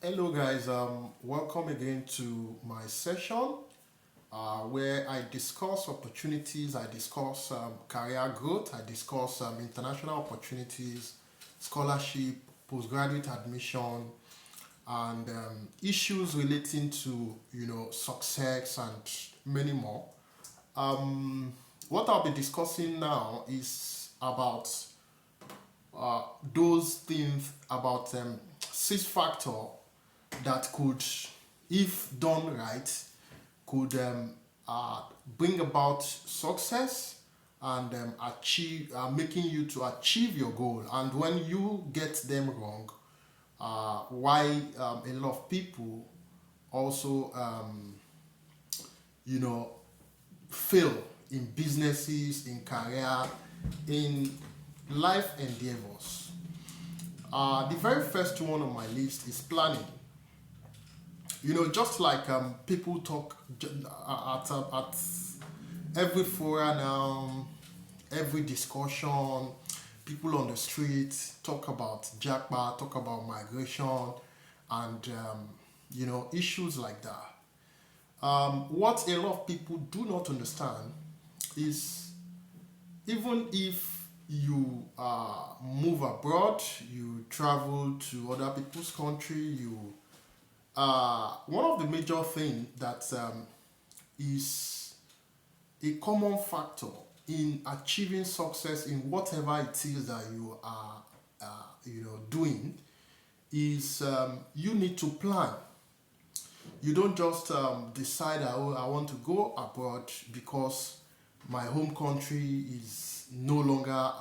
Hello guys, welcome again to my session where I discuss opportunities, I discuss career growth, I discuss international opportunities, scholarship, postgraduate admission, and issues relating to success and many more. Um, what I'll be discussing now is about those things about six factor that could, if done right, could bring about success and achieve making you to achieve your goal. And when you get them wrong, why a lot of people also you know fail in businesses, in career, in life endeavors. The very first one on my list is planning. Just like people talk at every forum now, every discussion, people on the street talk about jackpot, talk about migration, and issues like that. What a lot of people do not understand is even if you move abroad, you travel to other people's country, one of the major things that is a common factor in achieving success in whatever it is that you are doing is you need to plan. You don't just decide that, oh, I want to go abroad because my home country is no longer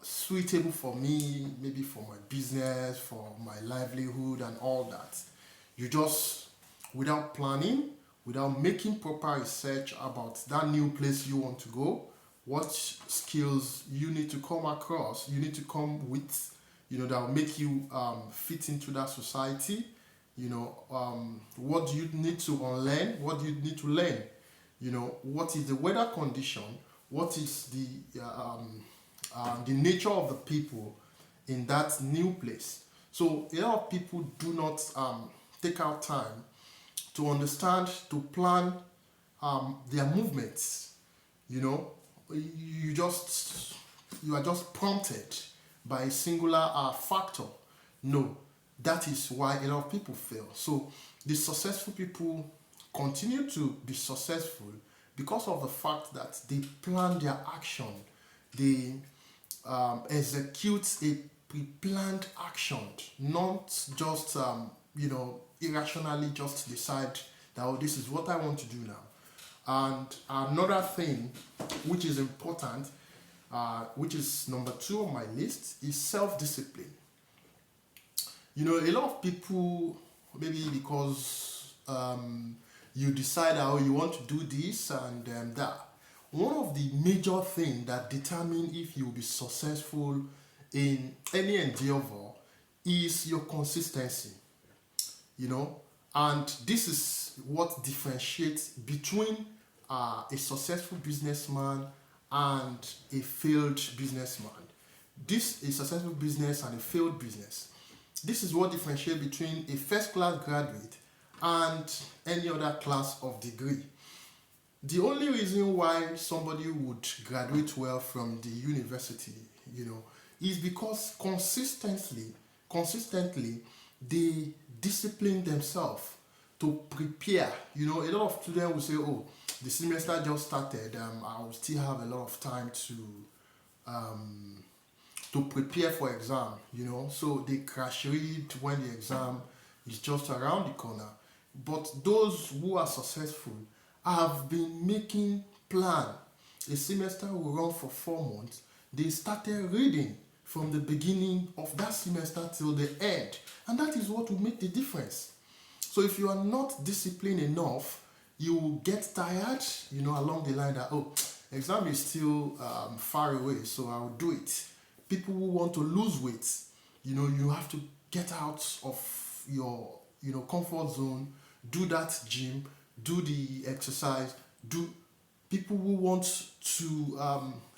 suitable for me, maybe for my business, for my livelihood, and all that. You just, without planning, without making proper research about that new place you want to go, what skills you need to come across, you need to come with, that will make you fit into that society. What do you need to unlearn? What do you need to learn? What is the weather condition? What is the nature of the people in that new place? So a lot of people do not take out time to understand, to plan their movements. You know, you are just prompted by a singular factor. No, that is why a lot of people fail. So the successful people continue to be successful because of the fact that they plan their action, they execute a pre-planned action, not just irrationally just decide that, oh, this is what I want to do now. And another thing which is important, which is number two on my list, is self-discipline. A lot of people, maybe because you decide how you want to do this and that. One of the major things that determine if you will be successful in any endeavor is your consistency. you know and this is what differentiates between a successful businessman and a failed businessman. This is a successful business and a failed business. This is what differentiates between a first class graduate and any other class of degree. The only reason why somebody would graduate well from the university, is because consistently, they discipline themselves to prepare. A lot of students will say, "Oh, the semester just started. I will still have a lot of time um, to prepare for exam." So they crash read when the exam is just around the corner. But those who are successful have been making plan. A semester will run for 4 months. They started reading from the beginning of that semester till the end, and that is what will make the difference. So if you are not disciplined enough, you will get tired, along the line that, oh, exam is still far away, so I'll do it. People who want to lose weight, you have to get out of your, comfort zone, do that gym, do the exercise, do people who want to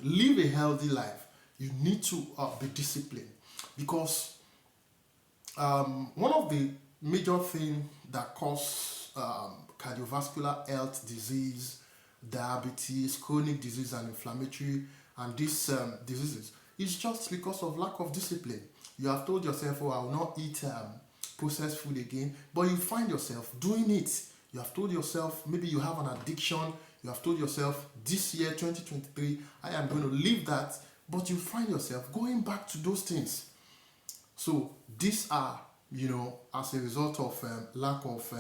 live a healthy life, you need to be disciplined because One of the major things that cause cardiovascular health disease, diabetes, chronic disease, and inflammatory and these diseases is just because of lack of discipline. You have told yourself, "Oh, I will not eat processed food again," but you find yourself doing it. You have told yourself, maybe you have an addiction. You have told yourself, "This year, 2023, I am going to leave that," but you find yourself going back to those things. So these are, as a result of lack of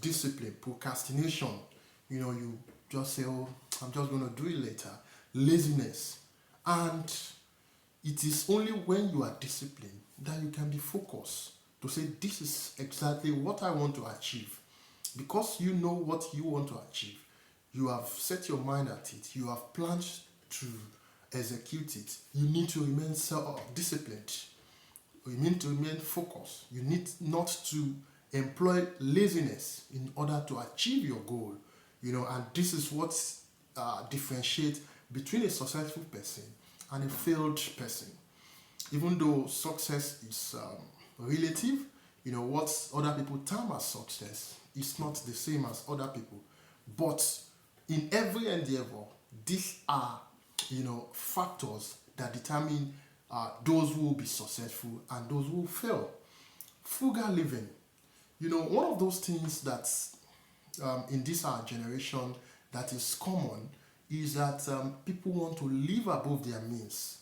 discipline, procrastination. You just say, "Oh, I'm just going to do it later." Laziness. And it is only when you are disciplined that you can be focused to say, "This is exactly what I want to achieve." Because you know what you want to achieve, you have set your mind at it, you have planned to execute it. You need to remain disciplined. You need to remain focused. You need not to employ laziness in order to achieve your goal. And this is what differentiates between a successful person and a failed person. Even though success is relative, what other people term as success is not the same as other people. But in every endeavor, these are, factors that determine those who will be successful and those who will fail. Frugal living. One of those things that in this our generation that is common is that people want to live above their means.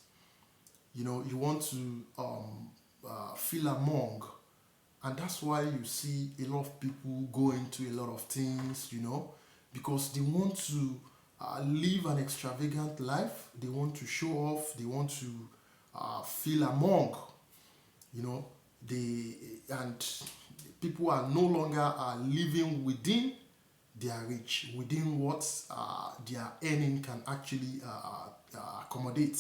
You want to feel among, and that's why you see a lot of people go into a lot of things, because they want to live an extravagant life. They want to show off. They want to feel among, you know. And people are no longer living within their reach, within what their earning can actually accommodate.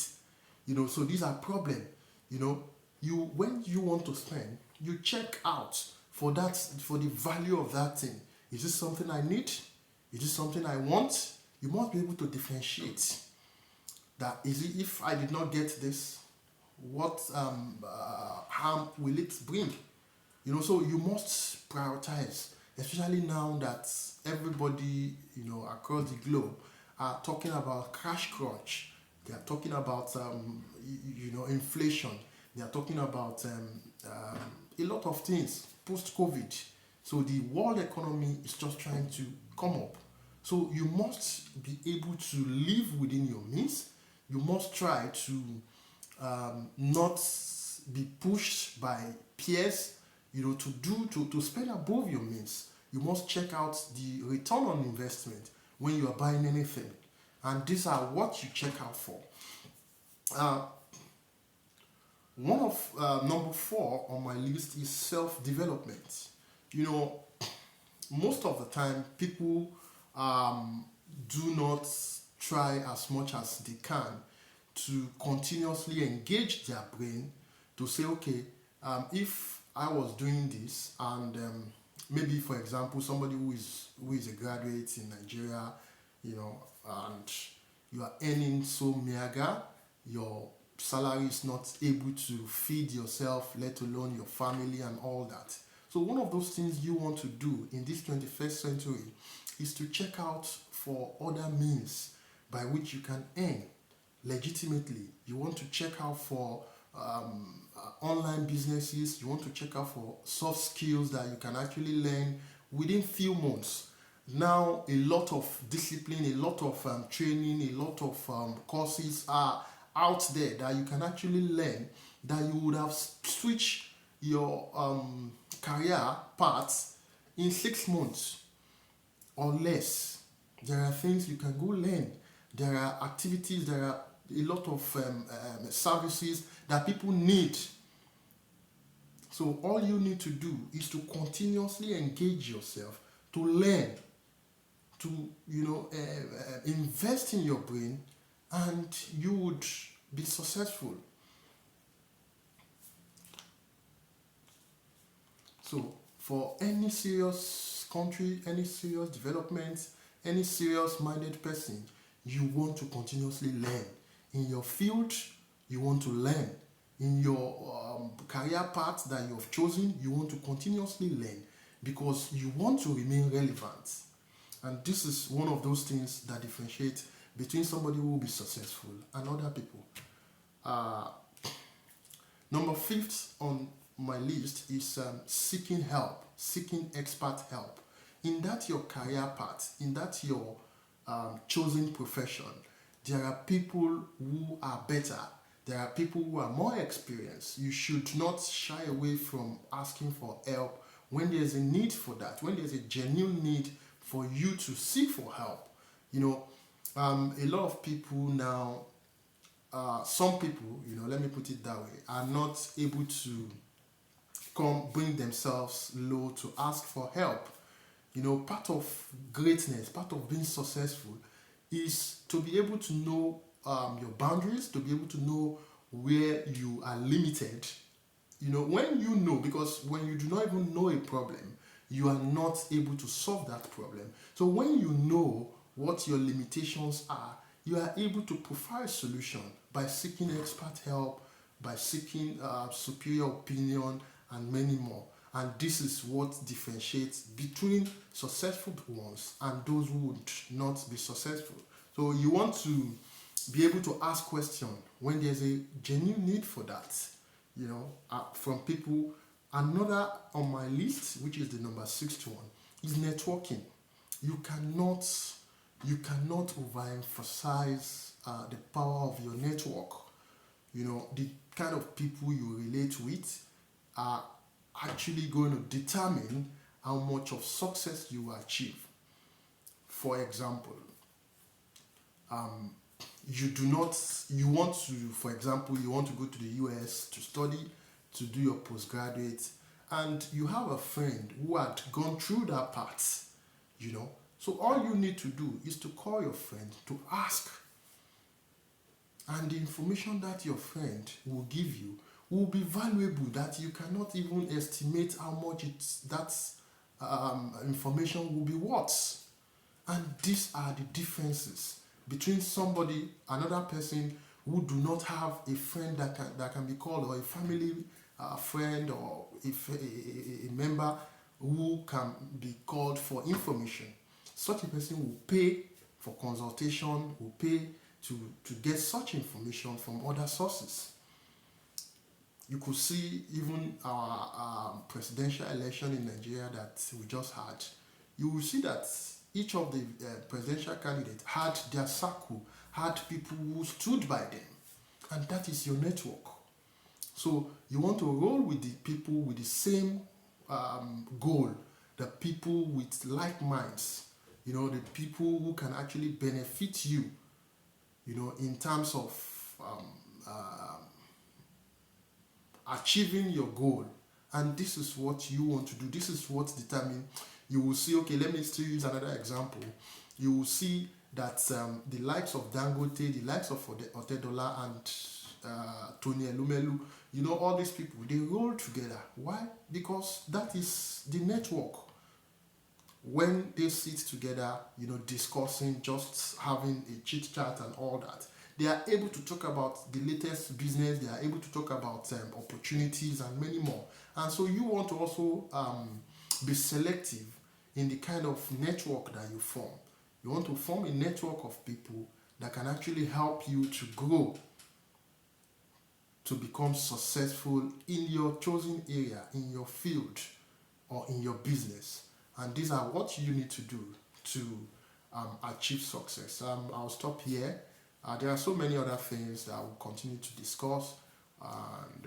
So these are problems. When you want to spend, you check out for the value of that thing. Is this something I need? Is this something I want? You must be able to differentiate that. If I did not get this, what harm will it bring? So you must prioritize, especially now that everybody across the globe are talking about cash crunch. They are talking about inflation. They are talking about a lot of things post-COVID. So the world economy is just trying to come up. So you must be able to live within your means. You must try to not be pushed by peers, to spend above your means. You must check out the return on investment when you are buying anything. And these are what you check out for. One of number 4 on my list is self-development. Most of the time people do not try as much as they can to continuously engage their brain to say, okay, if I was doing this, and maybe, for example, somebody who is a graduate in Nigeria, and you are earning so meager, your salary is not able to feed yourself, let alone your family and all that. So one of those things you want to do in this 21st century is to check out for other means by which you can earn legitimately. You want to check out for online businesses. You want to check out for soft skills that you can actually learn within few months. Now, a lot of discipline, a lot of training, a lot of courses are out there that you can actually learn, that you would have switched your career paths in 6 months or less. There are things you can go learn. There are activities, there are a lot of services that people need. So all you need to do is to continuously engage yourself, to learn, to invest in your brain, and you would be successful. So for any serious country, any serious development, any serious-minded person, you want to continuously learn. In your field, you want to learn. In your career path that you have chosen, you want to continuously learn because you want to remain relevant. And this is one of those things that differentiate between somebody who will be successful and other people. Number 5th on my list is seeking help, seeking expert help. In that your career path, in that your chosen profession, there are people who are better. There are people who are more experienced. You should not shy away from asking for help when there's a need for that, when there's a genuine need for you to seek for help. You know, a lot of people now, some people, let me put it that way, are not able to bring themselves low to ask for help. Part of greatness, part of being successful is to be able to know your boundaries, to be able to know where you are limited. When you know, because when you do not even know a problem, you are not able to solve that problem. So when you know what your limitations are, you are able to provide a solution by seeking expert help, by seeking superior opinion, and many more. And this is what differentiates between successful ones and those who would not be successful. So you want to be able to ask questions when there's a genuine need for that, from people. Another on my list, which is the number 6th one, is networking. You cannot overemphasize the power of your network. The kind of people you relate with are actually going to determine how much of success you achieve. For example, you want to go to the US to study, to do your postgraduate, and you have a friend who had gone through that path, So all you need to do is to call your friend to ask. And the information that your friend will give you will be valuable, that you cannot even estimate how much that information will be worth. And these are the differences between another person who do not have a friend that can be called, or a family friend, or a member who can be called for information. Such a person will pay for consultation, will pay to get such information from other sources. You could see even our presidential election in Nigeria that we just had. You will see that each of the presidential candidates had their circle, had people who stood by them, and that is your network. So you want to roll with the people with the same goal, the people with like minds, the people who can actually benefit you, in terms of achieving your goal. And this is what you want to do. This is what determines. You will see, okay, let me still use another example. You will see that the likes of Dangote, the likes of Otedola and Tony Elumelu, all these people, they roll together. Why? Because that is the network. When they sit together, discussing, just having a chit chat and all that, they are able to talk about the latest business, they are able to talk about opportunities and many more. And so you want to also be selective in the kind of network that you form. You want to form a network of people that can actually help you to grow, to become successful in your chosen area, in your field, or in your business. And these are what you need to do to achieve success. I'll stop here. There are so many other things that I will continue to discuss, and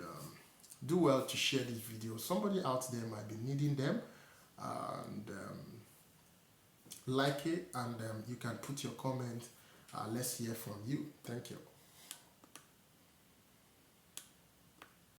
do well to share this video. Somebody out there might be needing them, and like it, and you can put your comment. Let's hear from you. Thank you.